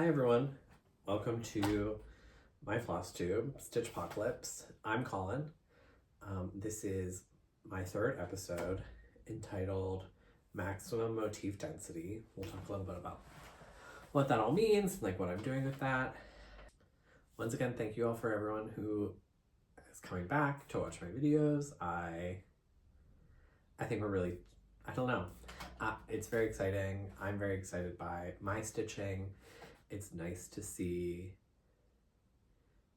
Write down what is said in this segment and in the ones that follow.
Hi everyone, welcome to my Flosstube, Stitch Apocalypse. I'm Colin. This is my third episode entitled Maximum Motif Density. We'll talk a little bit about what that all means, like what I'm doing with that. Once again, thank you all for everyone who is coming back to watch my videos. I think we're really, I don't know. It's very exciting. I'm very excited by my stitching. It's nice to see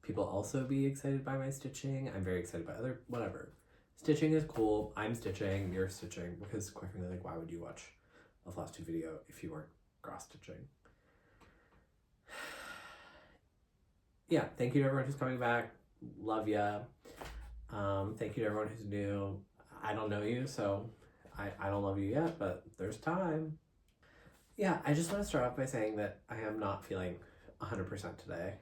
people also be excited by my stitching. I'm very excited by whatever. Stitching is cool. I'm stitching, you're stitching, because quite frankly, like, why would you watch a Flosstube video if you weren't cross stitching? Yeah, thank you to everyone who's coming back. Love ya. Thank you to everyone who's new. I don't know you, so I don't love you yet, but there's time. Yeah, I just want to start off by saying that I am not feeling 100% today.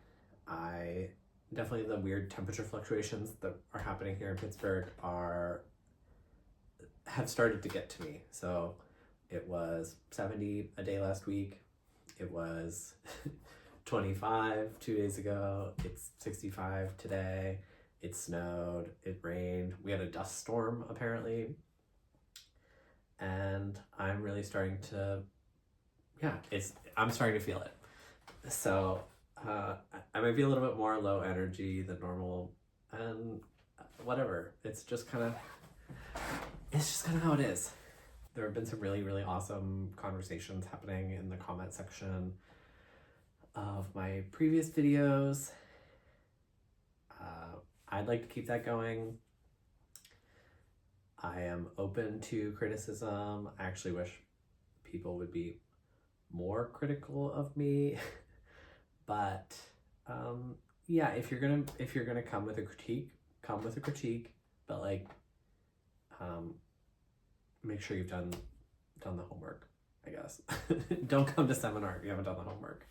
Definitely the weird temperature fluctuations that are happening here in Pittsburgh have started to get to me. So it was 70 a day last week. It was 25 2 days ago. It's 65 today. It snowed, it rained. We had a dust storm apparently. And I'm really starting to, I'm starting to feel it. So I might be a little bit more low energy than normal, and whatever. It's just kind of how it is. There have been some really, really awesome conversations happening in the comment section of my previous videos. I'd like to keep that going. I am open to criticism. I actually wish people would be more critical of me. But yeah, if you're gonna come with a critique, but like make sure you've done the homework, I guess. Don't come to seminar if you haven't done the homework.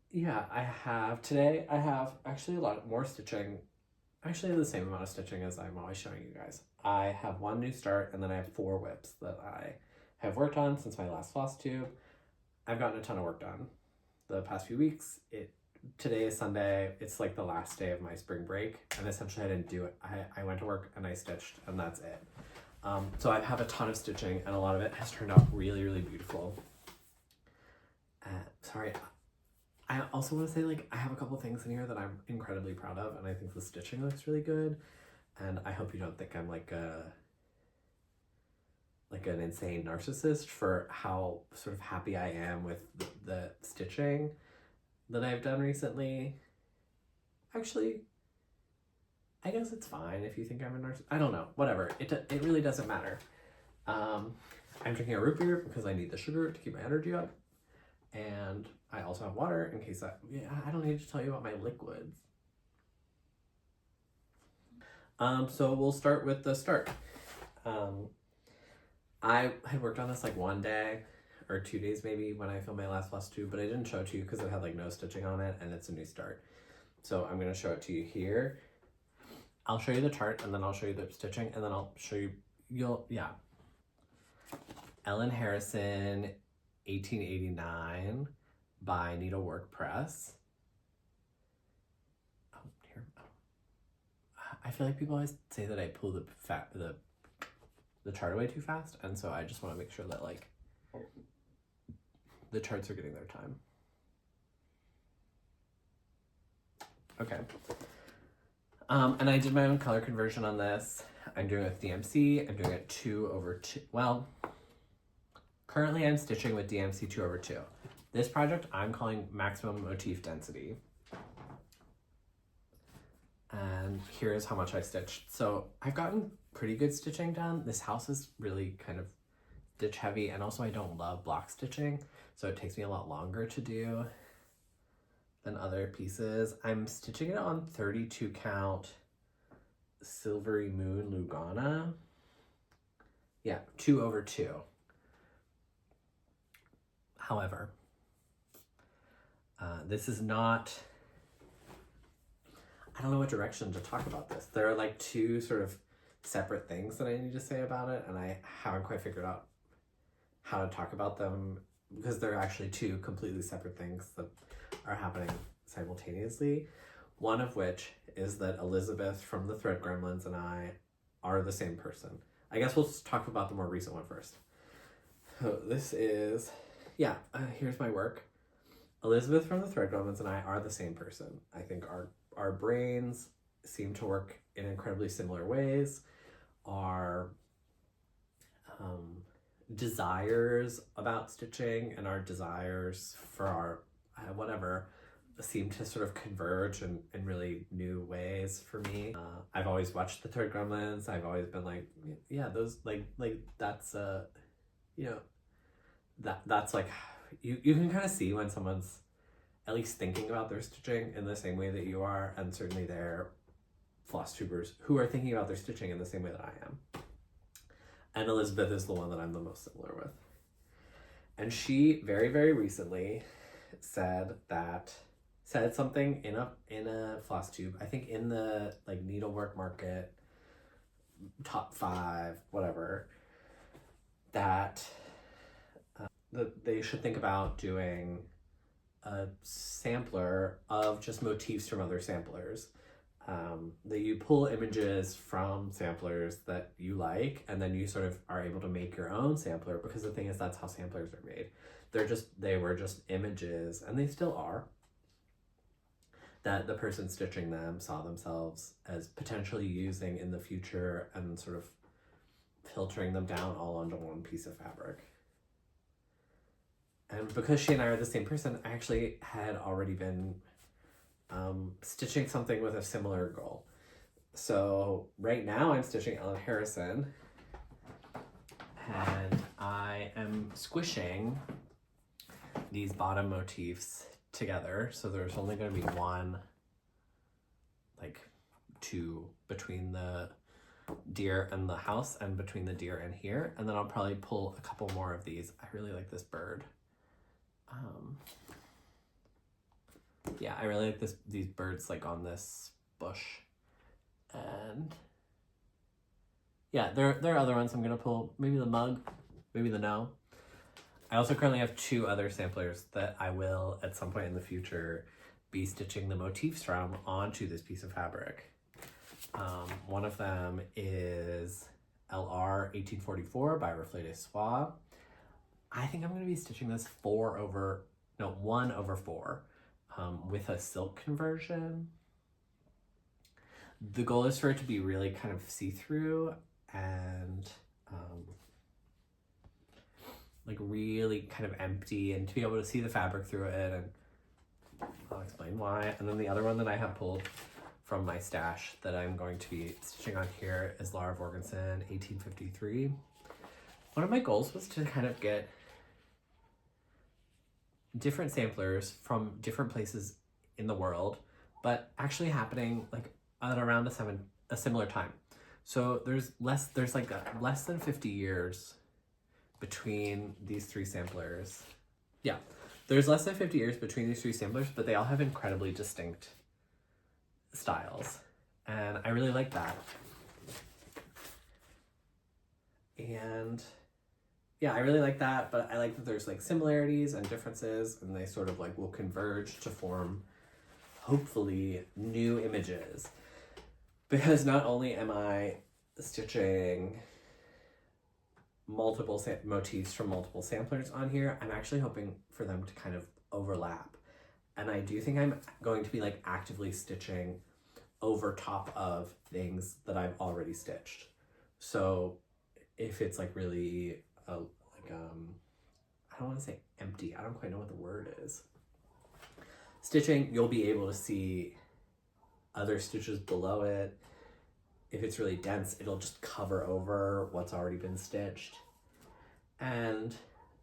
Yeah, I have actually a lot more stitching. Actually the same amount of stitching as I'm always showing you guys. I have one new start, and then I have 4 whips that I have worked on since my last Flosstube. I've gotten a ton of work done the past few weeks. Today is Sunday. It's like the last day of my spring break, and essentially I didn't do it. I went to work and I stitched, and that's it. So I have a ton of stitching, and a lot of it has turned out really, really beautiful. Sorry. I also want to say, like, I have a couple things in here that I'm incredibly proud of, and I think the stitching looks really good. And I hope you don't think I'm like an insane narcissist for how sort of happy I am with the stitching that I've done recently. Actually, I guess it's fine if you think I'm a narcissist. I don't know, whatever. It really doesn't matter. I'm drinking a root beer because I need the sugar to keep my energy up. And I also have water in case I don't need to tell you about my liquids. So we'll start with the start. I had worked on this like 1 day or 2 days maybe when I filmed my last Flosstube, but I didn't show it to you because it had like no stitching on it, and it's a new start. So I'm going to show it to you here. I'll show you the chart, and then I'll show you the stitching, and then I'll show you, Ellen Harrison, 1889 by Needlework Press. Oh, here. I feel like people always say that I pull the chart away too fast, and so I just want to make sure that like the charts are getting their time. Okay. And I did my own color conversion on this. I'm doing it with DMC. I'm doing it 2/2. Well, currently I'm stitching with DMC 2/2. This project I'm calling Maximum Motif Density. And here's how much I stitched. So I've gotten pretty good stitching done. This house is really kind of stitch heavy, and also I don't love block stitching, so it takes me a lot longer to do than other pieces. I'm stitching it on 32 count Silvery Moon Lugana. Yeah, 2/2. However, this is not, I don't know what direction to talk about this. There are like 2 sort of separate things that I need to say about it, and I haven't quite figured out how to talk about them because they're actually two completely separate things that are happening simultaneously. One of which is that Elizabeth from the Thread Gremlins and I are the same person. I guess we'll just talk about the more recent one first. So this is, here's my work. Elizabeth from the Thread Gremlins and I are the same person. I think our brains seem to work in incredibly similar ways. Our desires about stitching and our desires for our whatever seem to sort of converge in really new ways for me. I've always watched the Thread Gremlins. I've always been like, yeah, those like that's that's like you can kind of see when someone's at least thinking about their stitching in the same way that you are, and certainly they're floss tubers who are thinking about their stitching in the same way that I am. And Elizabeth is the one that I'm the most similar with. And she very, very recently said something in a floss tube, I think in the like needlework market top 5, whatever, that they should think about doing a sampler of just motifs from other samplers. That you pull images from samplers that you like, and then you sort of are able to make your own sampler, because the thing is, that's how samplers are made. They were just images, and they still are, that the person stitching them saw themselves as potentially using in the future, and sort of filtering them down all onto one piece of fabric. And because she and I are the same person, I actually had already been stitching something with a similar goal. So right now I'm stitching Ellen Harrison, and I am squishing these bottom motifs together. So there's only going to be one, like 2 between the deer and the house, and between the deer and here. And then I'll probably pull a couple more of these. I really like this bird. Yeah, I really like these birds like on this bush. And yeah, there are other ones I'm gonna pull. Maybe the mug, maybe the no. I also currently have 2 other samplers that I will at some point in the future be stitching the motifs from onto this piece of fabric. One of them is LR 1844 by Reflet de Soie. I think I'm going to be stitching this 1/4 with a silk conversion. The goal is for it to be really kind of see-through and like really kind of empty, and to be able to see the fabric through it, and I'll explain why. And then the other one that I have pulled from my stash that I'm going to be stitching on here is Laura Vorgensen 1853. One of my goals was to kind of get different samplers from different places in the world, but actually happening like at around a similar time. So there's less than 50 years between these 3 samplers. Yeah, there's less than 50 years between these 3 samplers, but they all have incredibly distinct styles, and I really like that. And yeah, I really like that, but I like that there's like similarities and differences, and they sort of like will converge to form hopefully new images. Because not only am I stitching multiple motifs from multiple samplers on here, I'm actually hoping for them to kind of overlap. And I do think I'm going to be like actively stitching over top of things that I've already stitched. So if it's like really I don't want to say empty, I don't quite know what the word is. Stitching, you'll be able to see other stitches below it. If it's really dense, it'll just cover over what's already been stitched. And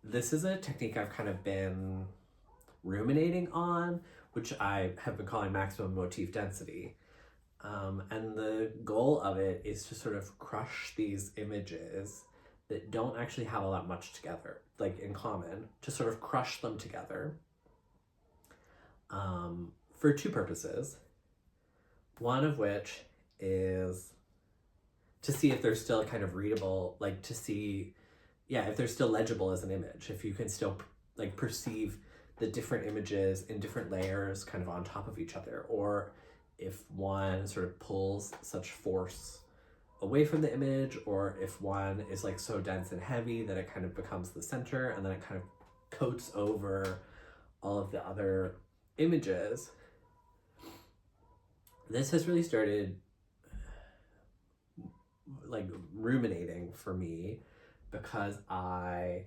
this is a technique I've kind of been ruminating on, which I have been calling Maximum Motif Density. And the goal of it is to sort of crush these images that don't actually have all that much together, like in common, to sort of crush them together for 2 purposes. One of which is to see if they're still kind of readable, like to see, if they're still legible as an image, if you can still like perceive the different images in different layers kind of on top of each other, or if one sort of pulls such force away from the image, or if one is like so dense and heavy that it kind of becomes the center and then it kind of coats over all of the other images. This has really started like ruminating for me because I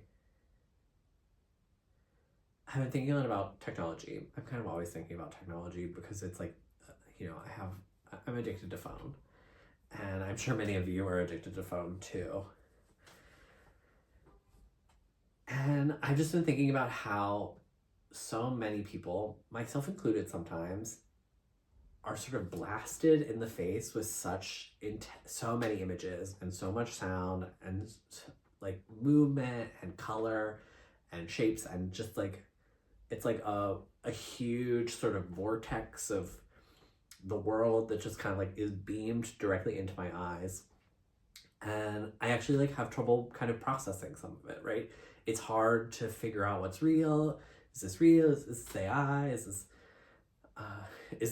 have been thinking a lot about technology. I'm kind of always thinking about technology because it's like, I'm addicted to phone. And I'm sure many of you are addicted to phone too. And I've just been thinking about how so many people, myself included sometimes, are sort of blasted in the face with so many images and so much sound and like movement and color and shapes, and just like it's like a huge sort of vortex of the world that just kind of like is beamed directly into my eyes. And I actually like have trouble kind of processing some of it, right? It's hard to figure out what's real. Is this real? Is this AI? Is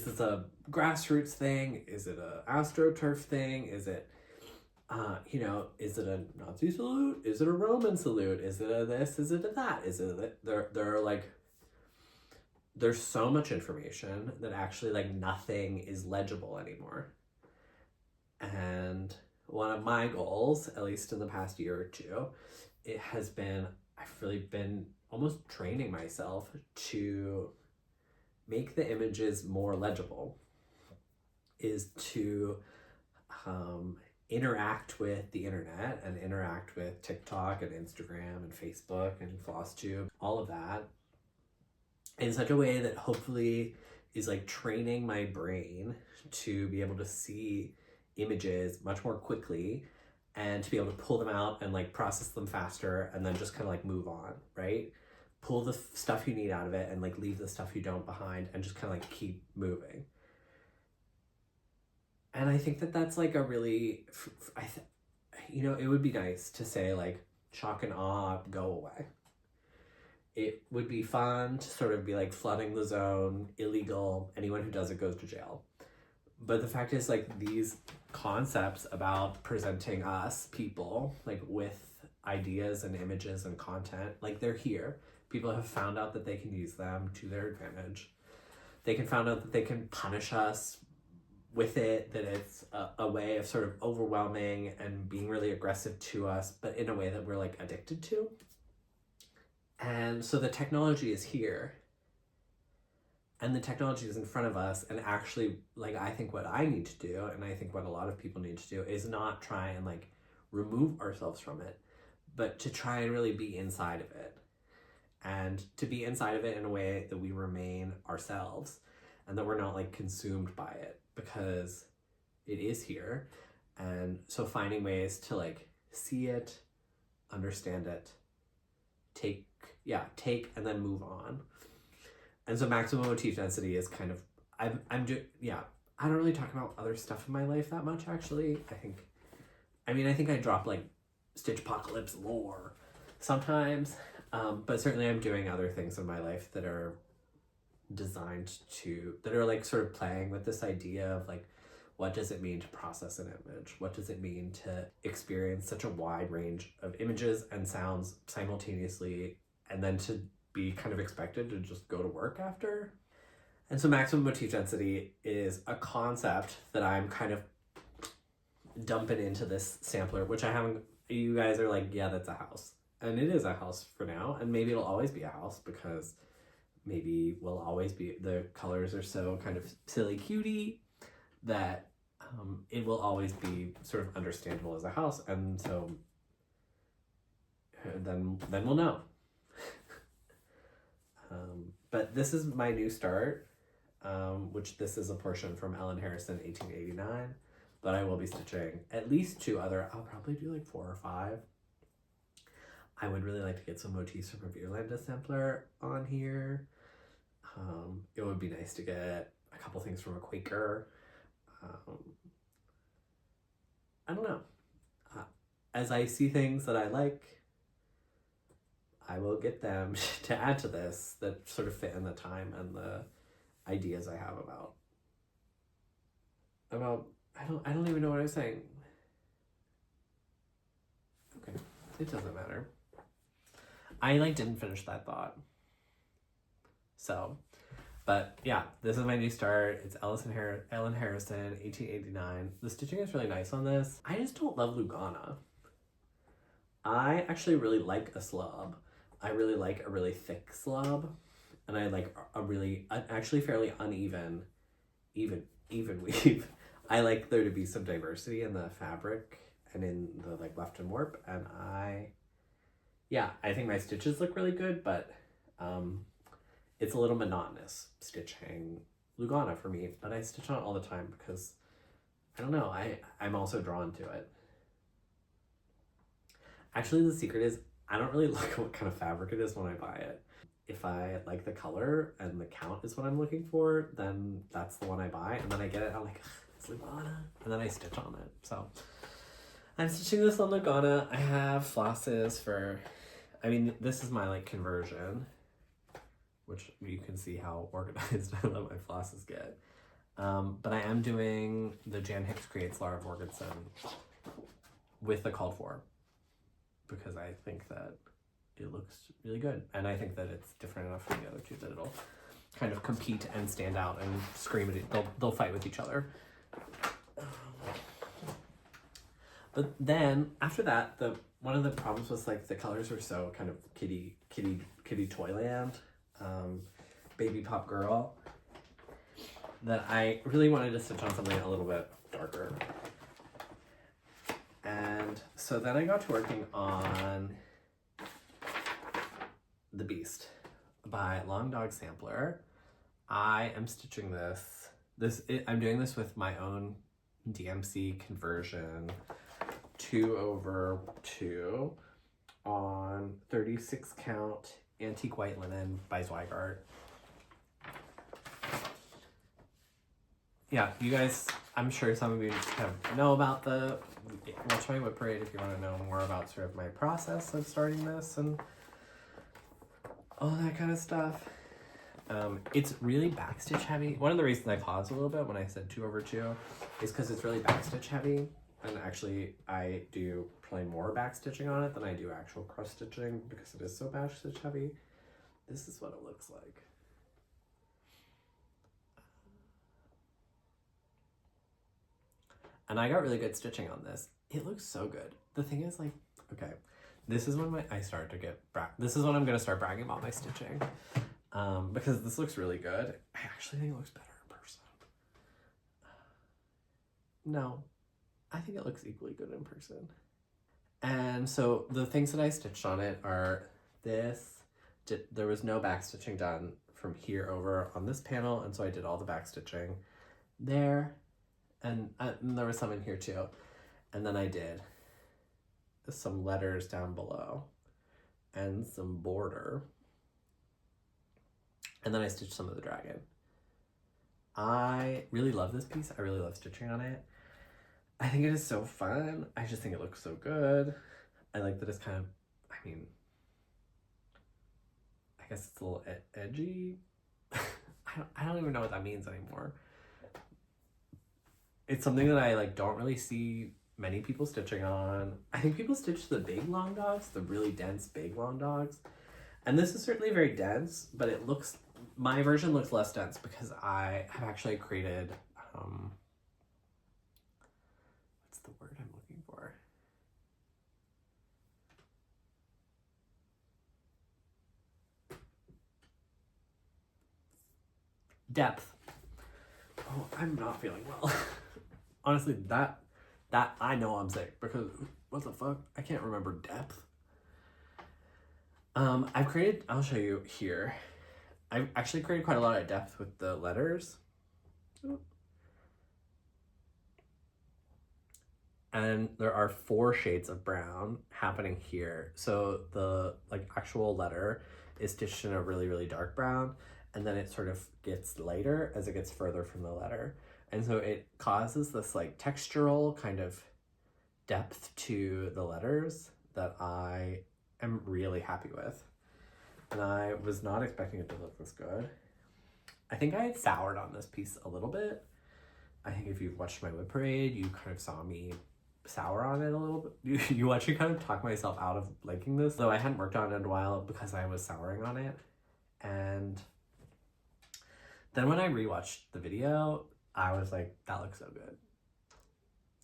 this a grassroots thing? Is it a AstroTurf thing? Is it, is it a Nazi salute? Is it a Roman salute? Is it a this? Is it a that? Is it a, there are like, there's so much information that actually like nothing is legible anymore. And one of my goals, at least in the past year or two, I've really been almost training myself to make the images more legible, is to interact with the internet and interact with TikTok and Instagram and Facebook and Flosstube, all of that, in such a way that hopefully is like training my brain to be able to see images much more quickly and to be able to pull them out and like process them faster and then just kind of like move on, right? Pull the stuff you need out of it and like leave the stuff you don't behind and just kind of like keep moving. And I think that that's like a really, it would be nice to say like shock and awe, go away. It would be fun to sort of be like flooding the zone, illegal, anyone who does it goes to jail. But the fact is like these concepts about presenting us people like with ideas and images and content, like they're here. People have found out that they can use them to their advantage. They can find out that they can punish us with it, that it's a way of sort of overwhelming and being really aggressive to us, but in a way that we're like addicted to. And so the technology is here and the technology is in front of us, and actually like I think what I need to do, and I think what a lot of people need to do, is not try and like remove ourselves from it, but to try and really be inside of it, and to be inside of it in a way that we remain ourselves and that we're not like consumed by it, because it is here. And so finding ways to like see it, understand it, take and then move on. And so maximum motif density is kind of, I don't really talk about other stuff in my life that much, actually. I think I drop like Stitchpocalypse lore sometimes, but certainly I'm doing other things in my life that are that are like sort of playing with this idea of like, what does it mean to process an image? What does it mean to experience such a wide range of images and sounds simultaneously, and then to be kind of expected to just go to work after? And so maximum motif density is a concept that I'm kind of dumping into this sampler, which you guys are like, yeah, that's a house. And it is a house for now, and maybe it'll always be a house, because maybe we'll always be, the colors are so kind of silly cutie that it will always be sort of understandable as a house. And so then we'll know. But this is my new start, which this is a portion from Ellen Harrison, 1889, but I will be stitching at least 2 other, I'll probably do like 4 or 5. I would really like to get some motifs from a Vierlanda sampler on here. It would be nice to get a couple things from a Quaker. I don't know. As I see things that I like, I will get them to add to this that sort of fit in the time and the ideas I have about I don't even know what I was saying. Okay, it doesn't matter. I didn't finish that thought. So, but yeah, this is my new start. It's Ellen Harrison, 1889. The stitching is really nice on this. I just don't love Lugana. I actually really like a slub. I really like a really thick slub, and I like a really actually fairly uneven, even weave. I like there to be some diversity in the fabric and in the weft and warp, and I think my stitches look really good, but it's a little monotonous stitching Lugana for me, but I stitch on it all the time because I don't know, I'm also drawn to it. Actually, the secret is I don't really look at what kind of fabric it is when I buy it. If I like the color and the count is what I'm looking for, then that's the one I buy, and then I get it, I'm like, it's Lugana, and then I stitch on it. So I'm stitching this on Lugana. I have flosses for, this is my conversion, which you can see how organized I let my flosses get. But I am doing the Jan Hicks Creates Lara Vorgensen with the called for, because I think that it looks really good, and I think that it's different enough from the other two that it'll kind of compete and stand out and scream at it. They'll fight with each other. But then after that, one of the problems was the colors were so kind of kitty toyland, baby pop girl, that I really wanted to stitch on something a little bit darker. And so then I got to working on The Beast by Long Dog Sampler. I am stitching this. I'm doing this with my own DMC conversion 2/2 on 36 count antique white linen by Zweigart. Yeah, you guys, I'm sure some of you know about the Watch My Whip Parade if you want to know more about sort of my process of starting this and all that kind of stuff. It's really backstitch heavy. One of the reasons I paused a little bit when I said 2/2 is because it's really backstitch heavy, and actually I do probably more backstitching on it than I do actual cross stitching because it is so backstitch heavy. This is what it looks like. And I got really good stitching on this. It looks so good. The thing is okay, this is when this is when I'm gonna start bragging about my stitching. Because this looks really good. I actually think it looks better in person. No, I think it looks equally good in person. And so the things that I stitched on it are this. There was no back stitching done from here over on this panel, and so I did all the back stitching there, and there was some in here too. And then I did some letters down below and some border. And then I stitched some of the dragon. I really love this piece. I really love stitching on it. I think it is so fun. I just think it looks so good. I like that it's kind of, I guess it's a little edgy. I don't even know what that means anymore. It's something that I don't really see many people stitching on. I think people stitch the big long dogs, the really dense big long dogs. And this is certainly very dense, but my version looks less dense because I have actually created, what's the word I'm looking for? Depth. Oh, I'm not feeling well. Honestly, that I know I'm sick because what the fuck? I can't remember depth. I'll show you here. I've actually created quite a lot of depth with the letters. And there are 4 shades of brown happening here. So the actual letter is stitched in a really, really dark brown, and then it sort of gets lighter as it gets further from the letter. And so it causes this textural kind of depth to the letters that I am really happy with. and I was not expecting it to look this good. I think I had soured on this piece a little bit. I think if you've watched my wood parade, you kind of saw me sour on it a little bit. You actually kind of talked myself out of liking this, though I hadn't worked on it in a while because I was souring on it. And then when I rewatched the video, I was like, that looks so good.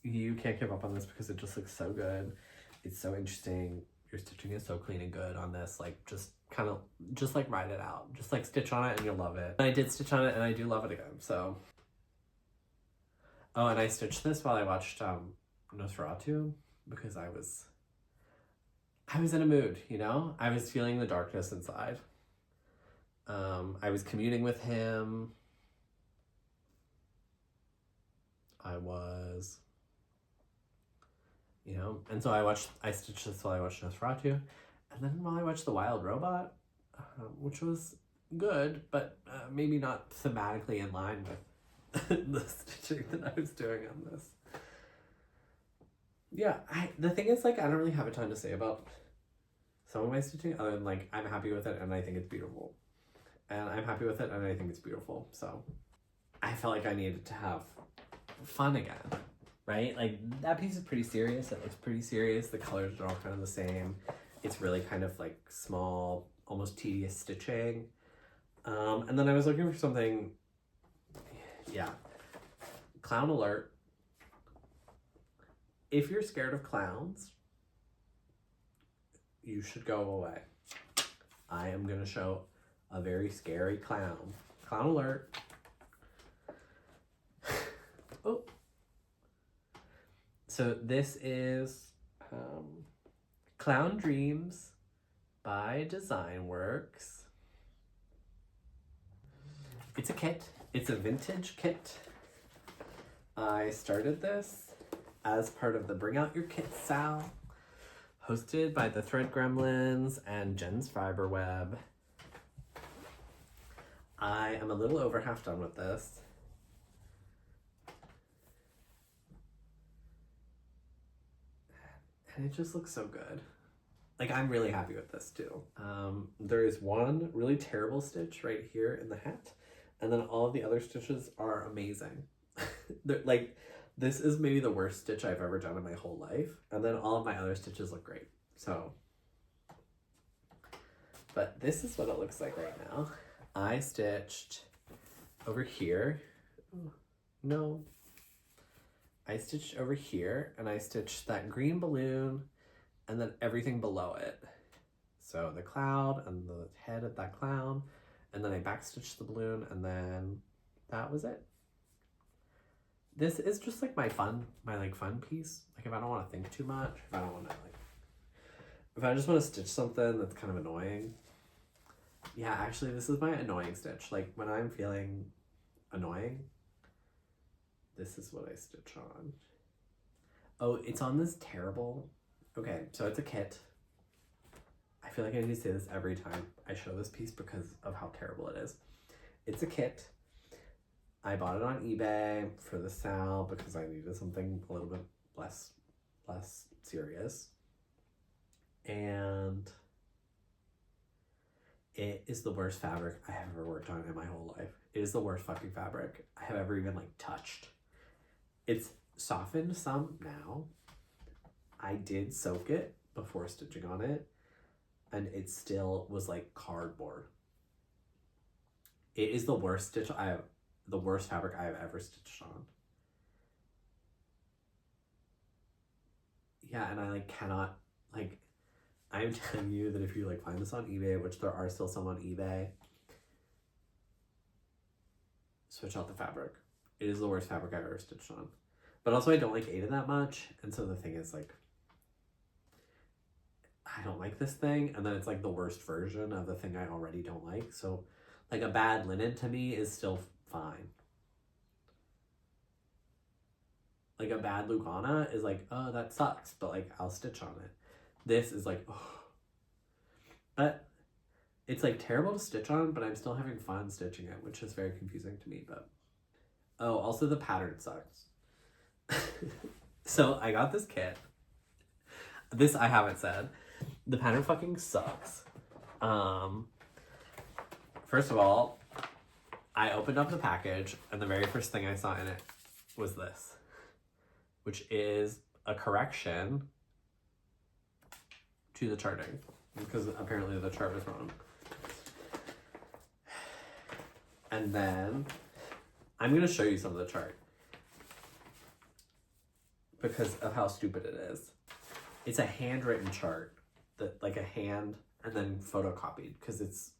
You can't give up on this because it just looks so good. It's so interesting. Your stitching is so clean and good on this. Like, just kind of, just like ride it out. Just like stitch on it and you'll love it. And I did stitch on it and I do love it again, so. Oh, and I stitched this while I watched Nosferatu because I was in a mood, you know? I was feeling the darkness inside. I was communing with him. I was, you know, and so I stitched this while I watched Nosferatu, and then while I watched The Wild Robot, which was good, but maybe not thematically in line with the stitching that I was doing on this. Yeah, the thing is, like, I don't really have a ton to say about some of my stitching other than, like, I'm happy with it and I think it's beautiful. And I'm happy with it and I think it's beautiful. So I felt like I needed to have fun again, right? Like, that piece is pretty serious. It looks pretty serious. The colors are all kind of the same. It's really kind of like small, almost tedious stitching. And then I was looking for something, yeah. Clown alert. If you're scared of clowns, you should go away. I am going to show a very scary clown. Clown alert. Oh. So this is Clown Dreams by Designworks. It's a kit. It's a vintage kit. I started this as part of the Bring Out Your Kit Sal, hosted by the Thread Gremlins and Jen's Fiberweb. I am a little over half done with this. And it just looks so good. Like, I'm really happy with this too. There is one really terrible stitch right here in the hat, and then all of the other stitches are amazing. Like, this is maybe the worst stitch I've ever done in my whole life, and then all of my other stitches look great. So, but this is what it looks like right now. I stitched over here. No. I stitched over here, and I stitched that green balloon and then everything below it. So the cloud and the head of that clown, and then I backstitched the balloon, and then that was it. This is just like my fun piece. Like, if I don't want to think too much, if I don't want to if I just want to stitch something that's kind of annoying. Yeah, actually, this is my annoying stitch. Like, when I'm feeling annoying, this is what I stitch on. Oh, it's on this terrible... Okay, so it's a kit. I feel like I need to say this every time I show this piece because of how terrible it is. It's a kit. I bought it on eBay for the sale because I needed something a little bit less serious. And it is the worst fabric I have ever worked on in my whole life. It is the worst fucking fabric I have ever even, like, touched. It's softened some now. I did soak it before stitching on it, and it still was like cardboard. It is the worst the worst fabric I have ever stitched on. Yeah, and I, like, cannot, like, I'm telling you that if you, like, find this on eBay, which there are still some on eBay, switch out the fabric. It is the worst fabric I've ever stitched on. But also, I don't like Aiden that much, and so the thing is, like, I don't like this thing, and then it's like the worst version of the thing I already don't like. So, like, a bad linen to me is still fine. Like, a bad Lugana is like, oh, that sucks, but, like, I'll stitch on it. This is like, oh. But it's, like, terrible to stitch on, but I'm still having fun stitching it, which is very confusing to me. But oh, also the pattern sucks. So I got this kit. This I haven't said. The pattern fucking sucks. First of all, I opened up the package and the very first thing I saw in it was this, which is a correction to the charting, because apparently the chart was wrong. And then I'm going to show you some of the chart because of how stupid it is. It's a handwritten chart, that like a hand, and then photocopied, because it's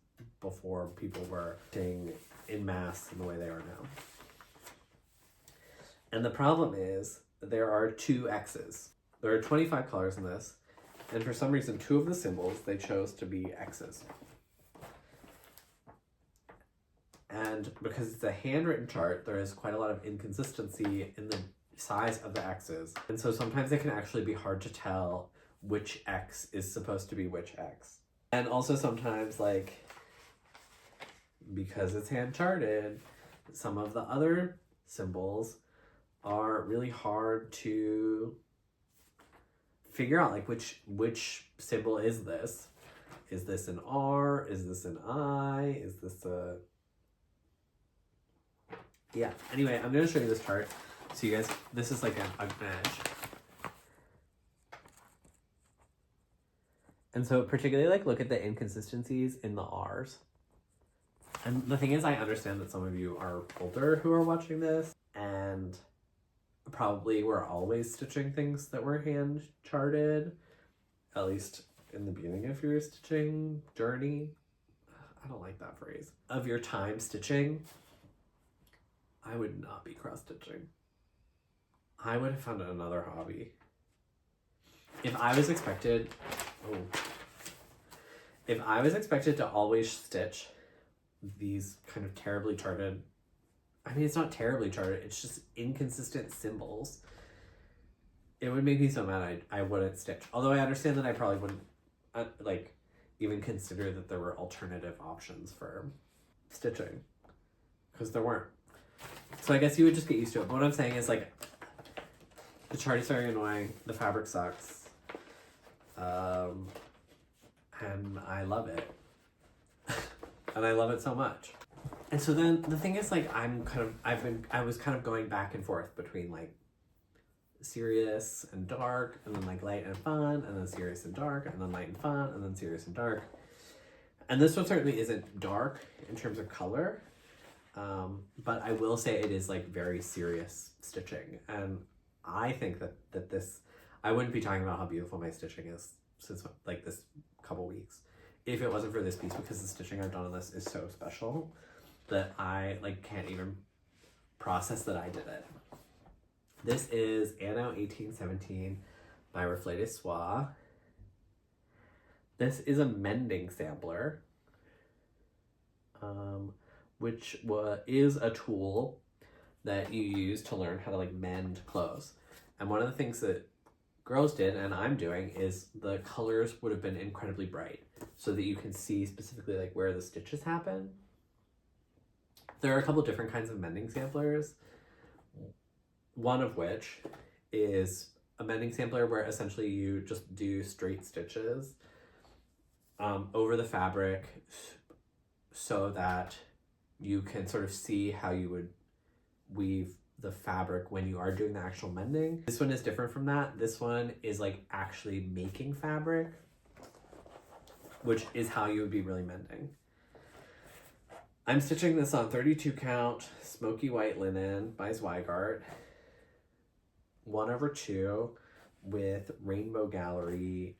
before people were stitching in mass in the way they are now. And the problem is there are 2 X's. There are 25 colors in this, and for some reason 2 of the symbols they chose to be X's. And because it's a handwritten chart, there is quite a lot of inconsistency in the size of the X's. And so sometimes it can actually be hard to tell which X is supposed to be which X. And also sometimes, like, because it's hand charted, some of the other symbols are really hard to figure out, like which symbol is this? Is this an R? Is this an I? Is this a... Yeah, anyway, I'm going to show you this chart. So you guys, this is like an edge. And so particularly, like, look at the inconsistencies in the R's. And the thing is, I understand that some of you are older who are watching this and probably were always stitching things that were hand charted, at least in the beginning of your stitching journey. I don't like that phrase. Of your time stitching, I would not be cross-stitching. I would have found another hobby. If I was expected to always stitch these kind of terribly charted, I mean, it's not terribly charted, it's just inconsistent symbols, it would make me so mad I wouldn't stitch. Although I understand that I probably wouldn't like even consider that there were alternative options for stitching, because there weren't. So I guess you would just get used to it. But what I'm saying is, like, the chart is very annoying, the fabric sucks, and I love it. And I love it so much. And so then the thing is, like, I was kind of going back and forth between, like, serious and dark, and then, like, light and fun, and then serious and dark, and then light and fun, and then serious and dark. And this one certainly isn't dark in terms of color, but I will say it is, like, very serious stitching. And I think that this, I wouldn't be talking about how beautiful my stitching is since, like, this couple weeks if it wasn't for this piece, because the stitching I've done on this is so special that I, like, can't even process that I did it. This is Anno 1817 by Reflet de Soie. This is a mending sampler, which is a tool that you use to learn how to, like, mend clothes. And one of the things that girls did, and I'm doing, is the colors would have been incredibly bright so that you can see specifically, like, where the stitches happen. There are a couple different kinds of mending samplers, one of which is a mending sampler where essentially you just do straight stitches over the fabric so that you can sort of see how you would weave the fabric when you are doing the actual mending. This one is different from that. This one is, like, actually making fabric, which is how you would be really mending. I'm stitching this on 32 count smoky white linen by Zweigart, 1/2 with Rainbow Gallery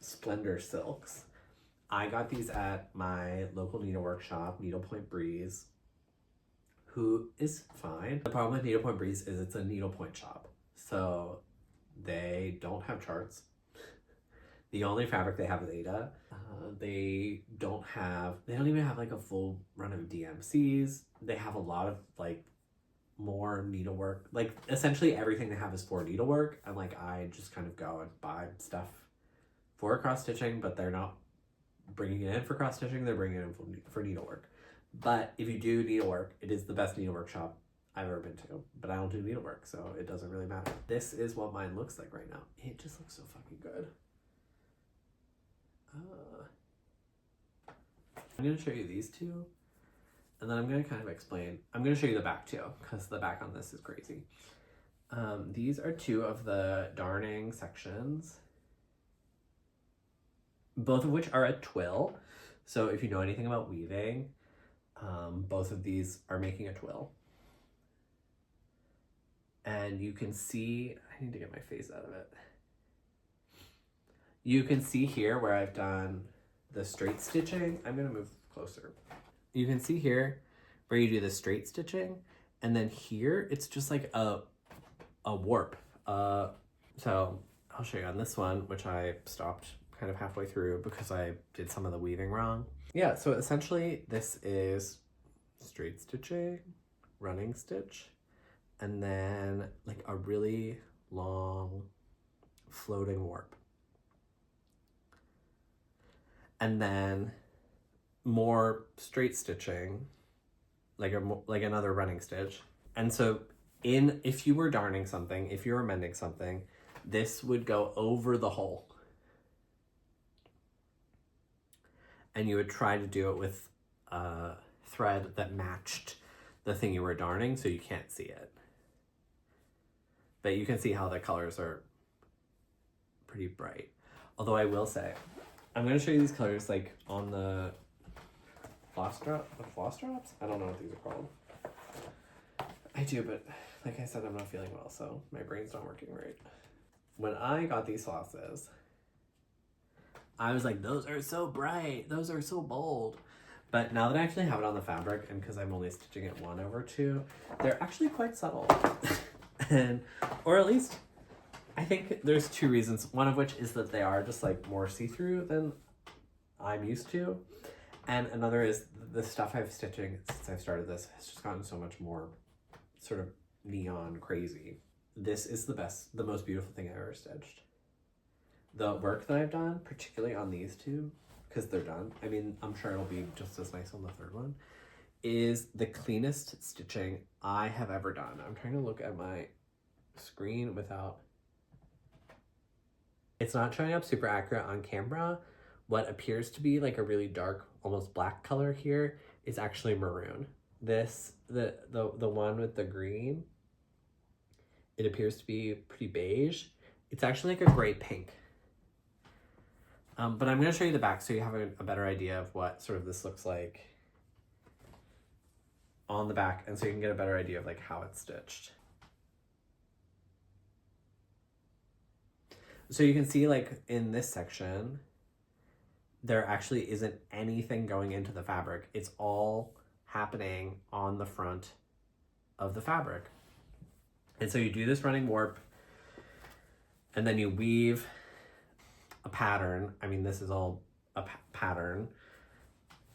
Splendor silks. I got these at my local needlework shop, Needlepoint Breeze, who is fine. The problem with Needlepoint Breeze is it's a needlepoint shop, so they don't have charts. The only fabric they have is Aida. They don't even have, like, a full run of DMCs. They have a lot of, like, more needlework. Like, essentially everything they have is for needlework, and, like, I just kind of go and buy stuff for cross stitching, but they're not bringing it in for cross stitching, they're bringing it in for needlework. But if you do needlework, it is the best needlework shop I've ever been to, but I don't do needlework, so it doesn't really matter. This is what mine looks like right now. It just looks so fucking good. I'm going to show you these two, and then I'm going to kind of explain. I'm going to show you the back too, because the back on this is crazy. These are two of the darning sections, both of which are a twill. So if you know anything about weaving, both of these are making a twill. And you can see, I need to get my face out of it. You can see here where I've done the straight stitching. I'm gonna move closer. You can see here where you do the straight stitching, and then here it's just like a warp. So I'll show you on this one, which I stopped kind of halfway through because I did some of the weaving wrong. Yeah, so essentially this is straight stitching, running stitch, and then like a really long floating warp. And then more straight stitching, like another running stitch. And so if you were darning something, if you were mending something, this would go over the hole. And you would try to do it with a thread that matched the thing you were darning so you can't see it. But you can see how the colors are pretty bright. Although I will say, I'm going to show you these colors like on the floss drops? I don't know what these are called. I do, but like I said, I'm not feeling well, so my brain's not working right. When I got these flosses, I was like, those are so bright, those are so bold. But now that I actually have it on the fabric, and because I'm only stitching it 1/2, they're actually quite subtle. Or at least, I think there's two reasons. One of which is that they are just like more see-through than I'm used to. And another is the stuff I've stitching since I've started this has just gotten so much more sort of neon crazy. This is the most beautiful thing I've ever stitched. The work that I've done, particularly on these two, because they're done, I mean, I'm sure it'll be just as nice on the third one, is the cleanest stitching I have ever done. I'm trying to look at my screen without... It's not showing up super accurate on camera. What appears to be like a really dark, almost black color here is actually maroon. This, the one with the green, it appears to be pretty beige. It's actually like a gray pink. But I'm going to show you the back so you have a better idea of what sort of this looks like on the back, and so you can get a better idea of like how it's stitched. So you can see like in this section, there actually isn't anything going into the fabric. It's all happening on the front of the fabric. And so you do this running warp, and then you weave a pattern. I mean, this is all a pattern,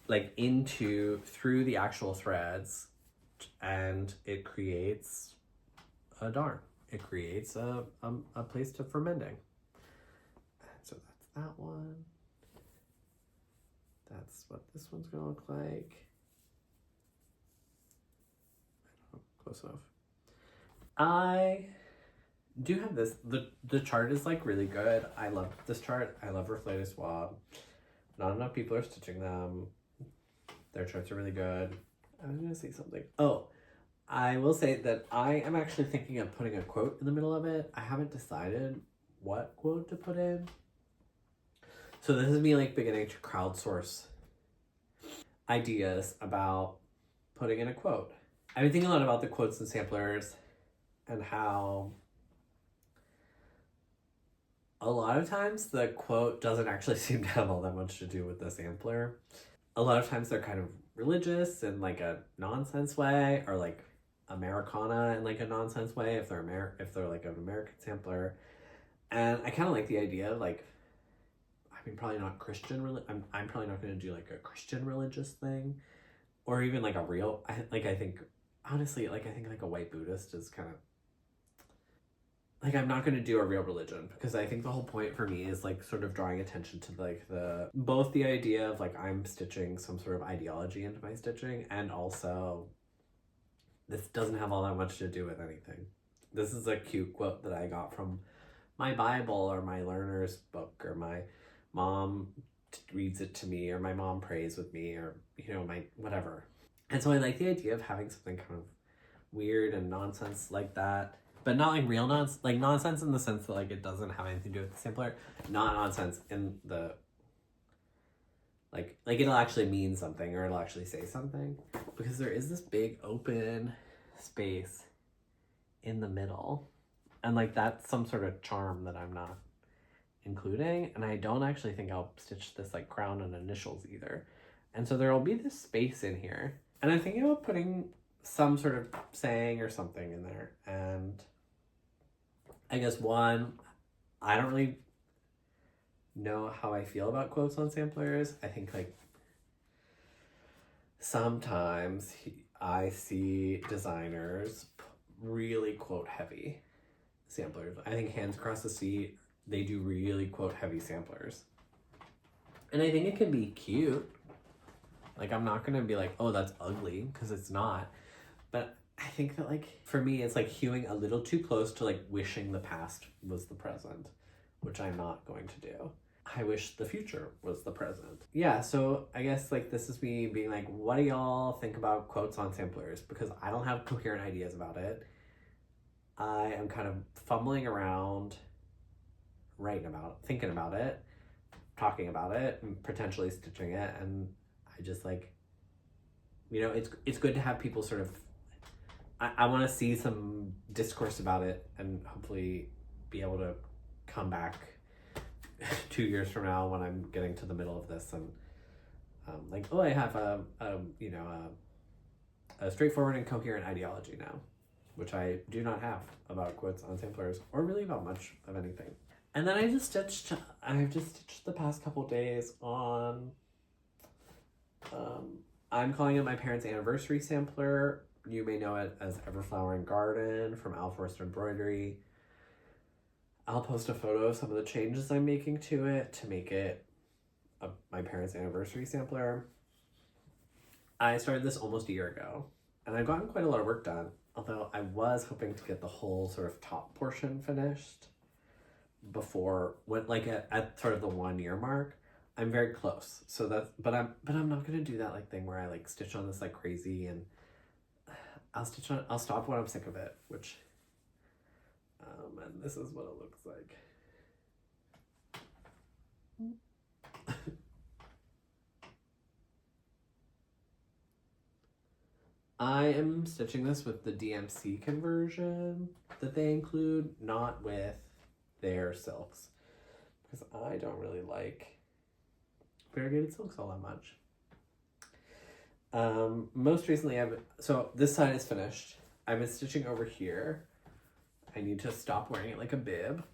like through the actual threads, and it creates a darn. It creates a place for mending. So that's that one. That's what this one's gonna look like. I don't know, close enough. I do have this. The chart is like really good. I love this chart. I love Reflet de Soie. Not enough people are stitching them. Their charts are really good. I was gonna say something. Oh, I will say that I am actually thinking of putting a quote in the middle of it. I haven't decided what quote to put in. So this is me like beginning to crowdsource ideas about putting in a quote. I've been thinking a lot about the quotes and samplers and how a lot of times the quote doesn't actually seem to have all that much to do with the sampler. A lot of times they're kind of religious in like a nonsense way, or like Americana in like a nonsense way if they're like an American sampler. And I kind of like the idea of like, I mean, probably not Christian. I'm probably not going to do like a Christian religious thing, or even like a real. I think honestly, like I think like a white Buddhist is kind of like, I'm not going to do a real religion, because I think the whole point for me is like sort of drawing attention to like both the idea of like I'm stitching some sort of ideology into my stitching, and also this doesn't have all that much to do with anything. This is a cute quote that I got from my Bible or my learner's book, or my mom reads it to me, or my mom prays with me, or, you know, my whatever. And so I like the idea of having something kind of weird and nonsense like that, but not like real nonsense, like nonsense in the sense that like it doesn't have anything to do with the sampler, not nonsense in the like it'll actually mean something, or it'll actually say something, because there is this big open space in the middle, and like that's some sort of charm that I'm not including. And I don't actually think I'll stitch this like crown and initials either, and so there will be this space in here, and I'm thinking about putting some sort of saying or something in there. And I guess one, I don't really know how I feel about quotes on samplers. I think like sometimes I see designers really quote heavy samplers. I think Hands Across the Sea, they do really quote heavy samplers, and I think it can be cute. Like, I'm not gonna be like, oh, that's ugly, because it's not. But I think that, like, for me, it's like hewing a little too close to like wishing the past was the present, which I'm not going to do. I wish the future was the present. Yeah, so I guess like this is me being like, what do y'all think about quotes on samplers? Because I don't have coherent ideas about it. I am kind of fumbling around, thinking about it, talking about it, and potentially stitching it. And I just like, you know, it's good to have people sort of, I want to see some discourse about it, and hopefully be able to come back 2 years from now when I'm getting to the middle of this and like, oh, I have a straightforward and coherent ideology now, which I do not have about quotes on samplers, or really about much of anything. And then I've just stitched the past couple days on, I'm calling it my parents' anniversary sampler. You may know it as Everflowering Garden from Embroidery. I'll post a photo of some of the changes I'm making to it to make it my parents' anniversary sampler. I started this almost a year ago, and I've gotten quite a lot of work done, although I was hoping to get the whole sort of top portion finished before, at sort of the 1 year mark. I'm very close, so but I'm not gonna do that like thing where I like stitch on this like crazy, and I'll stop when I'm sick of it, which and this is what it looks like. I am stitching this with the DMC conversion that they include, not with their silks, because I don't really like variegated silks all that much. Most recently so this side is finished. I've been stitching over here. I need to stop wearing it like a bib.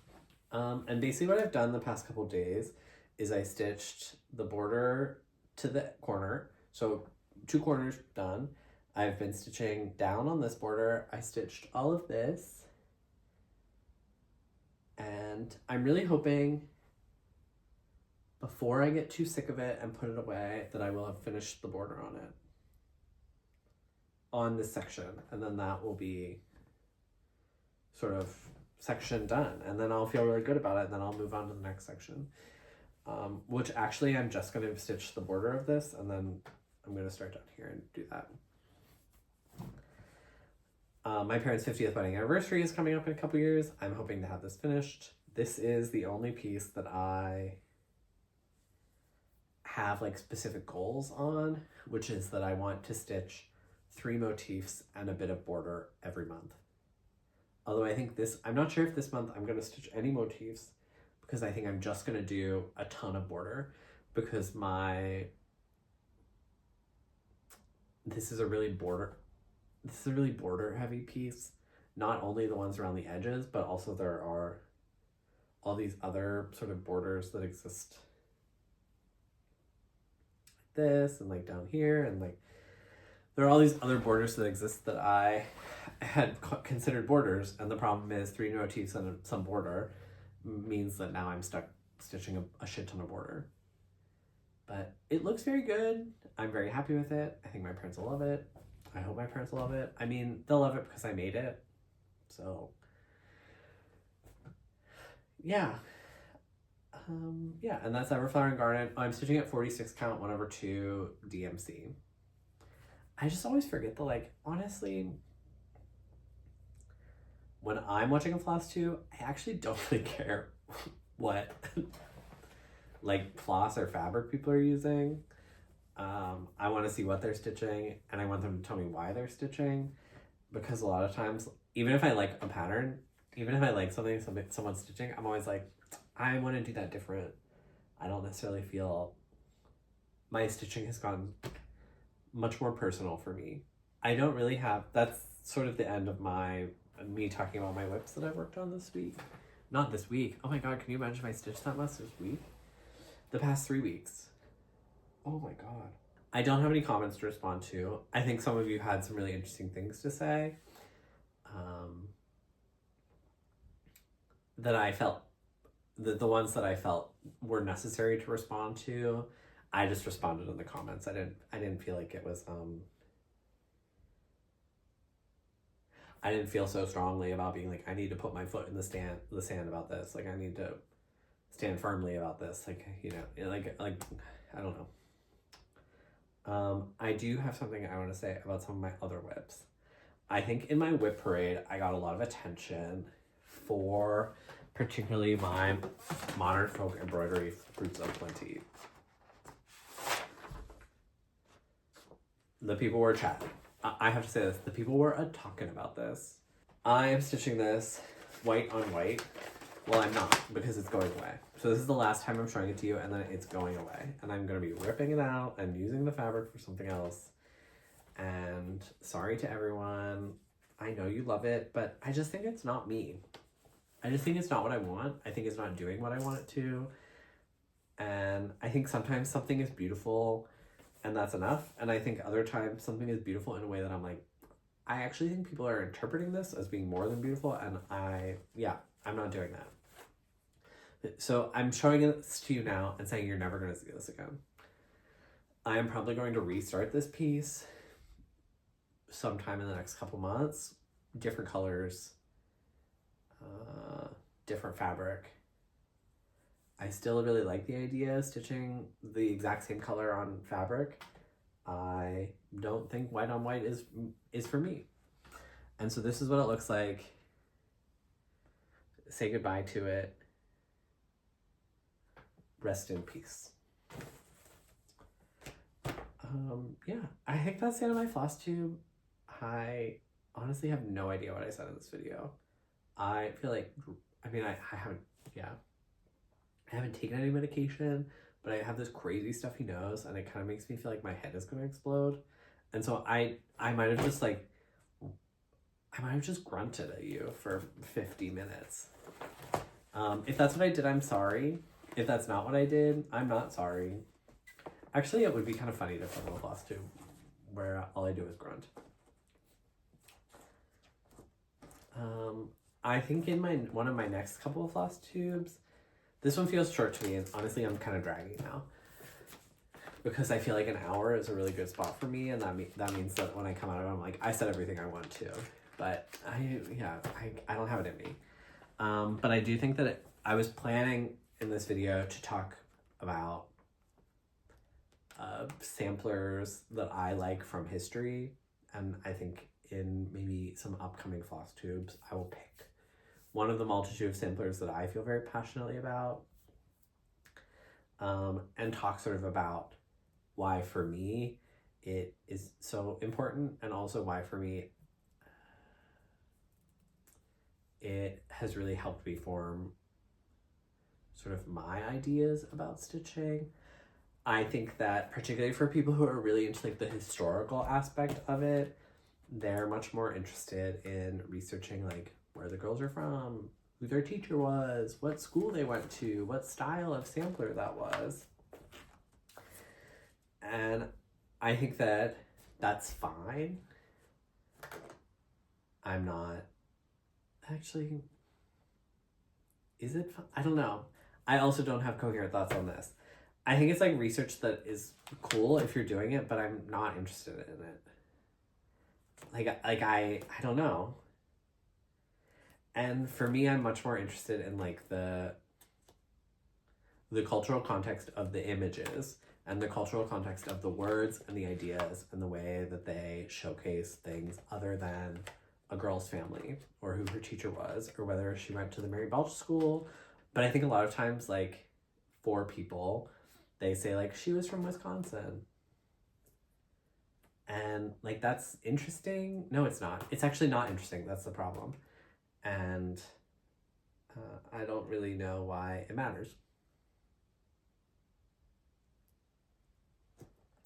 And basically what I've done the past couple days is I stitched the border to the corner. So 2 corners done. I've been stitching down on this border. I stitched all of this. And I'm really hoping before I get too sick of it and put it away that I will have finished the border on it, on this section. And then that will be sort of section done, and then I'll feel really good about it, and then I'll move on to the next section, which actually I'm just going to stitch the border of this, and then I'm going to start down here and do that. My parents' 50th wedding anniversary is coming up in a couple years. I'm hoping to have this finished. This is the only piece that I have like specific goals on, which is that I want to stitch 3 motifs and a bit of border every month. Although I think I'm not sure if this month I'm going to stitch any motifs, because I think I'm just going to do a ton of border, because this is a really border heavy piece. Not only the ones around the edges, but also there are all these other sort of borders that exist like this, and like down here, and like there are all these other borders that exist that I had considered borders, and the problem is 3 motifs and some border means that now I'm stuck stitching a shit ton of border. But it looks very good. I'm very happy with it. I think my parents will love it. I hope my parents will love it. I mean, they'll love it because I made it. So, yeah. Yeah, and that's Everflowering Garden. I'm stitching at 46 count, 1/2 DMC. I just always forget like, honestly, when I'm watching a Flosstube, I actually don't really care what like floss or fabric people are using. I want to see what they're stitching, and I want them to tell me why they're stitching, because a lot of times, even if I like a pattern, even if I like something someone's stitching, I'm always like, I want to do that different. I don't necessarily feel my stitching has gone much more personal for me. I don't really have, that's sort of the end of me talking about my whips that I've worked on this week. Not this week. Oh my god, can you imagine if I stitched that much this week? The past 3 weeks. Oh my god. I don't have any comments to respond to. I think some of you had some really interesting things to say. That I felt, the ones that I felt were necessary to respond to, I just responded in the comments. I didn't feel like it was, I didn't feel so strongly about being like, I need to put my foot in the sand about this. Like, I need to stand firmly about this. Like, you know, like, I don't know. I do have something I want to say about some of my other whips. I think in my whip parade, I got a lot of attention for particularly my Modern Folk Embroidery Fruits of Plenty. The people were chatting. I have to say this, the people were talking about this. I am stitching this white on white. Well, I'm not, because it's going away. So this is the last time I'm showing it to you, and then it's going away. And I'm going to be ripping it out and using the fabric for something else. And sorry to everyone. I know you love it, but I just think it's not me. I just think it's not what I want. I think it's not doing what I want it to. And I think sometimes something is beautiful and that's enough. And I think other times something is beautiful in a way that I'm like, I actually think people are interpreting this as being more than beautiful. And I'm not doing that. So I'm showing this to you now and saying you're never going to see this again. I am probably going to restart this piece sometime in the next couple months. Different colors, different fabric. I still really like the idea of stitching the exact same color on fabric. I don't think white on white is for me. And so this is what it looks like. Say goodbye to it. Rest in peace. Yeah, I think that's the end of my Flosstube. I honestly have no idea what I said in this video. I feel like, I mean, I haven't taken any medication, but I have this crazy stuffy nose, and it kind of makes me feel like my head is going to explode. And so I might have just grunted at you for 50 minutes. If that's what I did, I'm sorry. If that's not what I did, I'm not sorry. Actually, it would be kind of funny to film a Flosstube where all I do is grunt. I think in one of my next couple of Flosstubes, this one feels short to me, and honestly, I'm kind of dragging now. Because I feel like an hour is a really good spot for me, and that means that when I come out of it, I'm like, I said everything I want to. But I don't have it in me. But I do think that I was planning in this video to talk about samplers that I like from history, and I think in maybe some upcoming Flosstubes I will pick one of the multitude of samplers that I feel very passionately about, and talk sort of about why for me it is so important, and also why for me it has really helped me form sort of my ideas about stitching. I think that particularly for people who are really into like the historical aspect of it, they're much more interested in researching like where the girls are from, who their teacher was, what school they went to, what style of sampler that was. And I think that that's fine. I'm not actually, is it fun? I don't know. I also don't have coherent thoughts on this. I think it's like research that is cool if you're doing it, but I'm not interested in it. Like I don't know. And for me, I'm much more interested in like the cultural context of the images and the cultural context of the words and the ideas and the way that they showcase things other than a girl's family or who her teacher was or whether she went to the Mary Balch school. But I think a lot of times, like, for people, they say, like, she was from Wisconsin. And, like, that's interesting. No, it's not. It's actually not interesting. That's the problem. And I don't really know why it matters.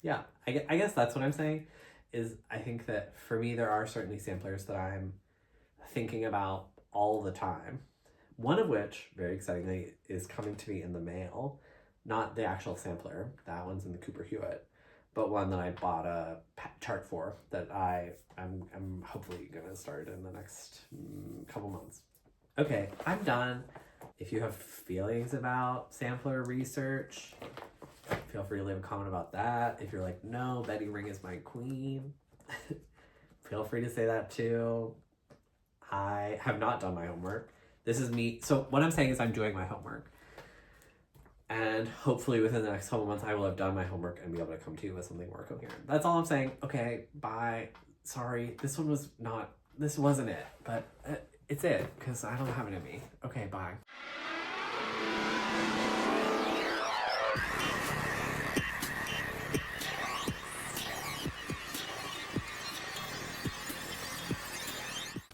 Yeah, I guess that's what I'm saying, is I think that for me, there are certainly samplers that I'm thinking about all the time. One of which, very excitingly, is coming to me in the mail. Not the actual sampler, that one's in the Cooper Hewitt, but one that I bought a chart for that I'm hopefully gonna start in the next couple months. Okay, I'm done. If you have feelings about sampler research, feel free to leave a comment about that. If you're like, no, Betty Ring is my queen, feel free to say that too. I have not done my homework. This is me. So what I'm saying is I'm doing my homework. And hopefully within the next couple months, I will have done my homework and be able to come to you with something more coherent. That's all I'm saying. Okay, bye. Sorry, this wasn't it, but it's it, because I don't have it in me. Okay, bye.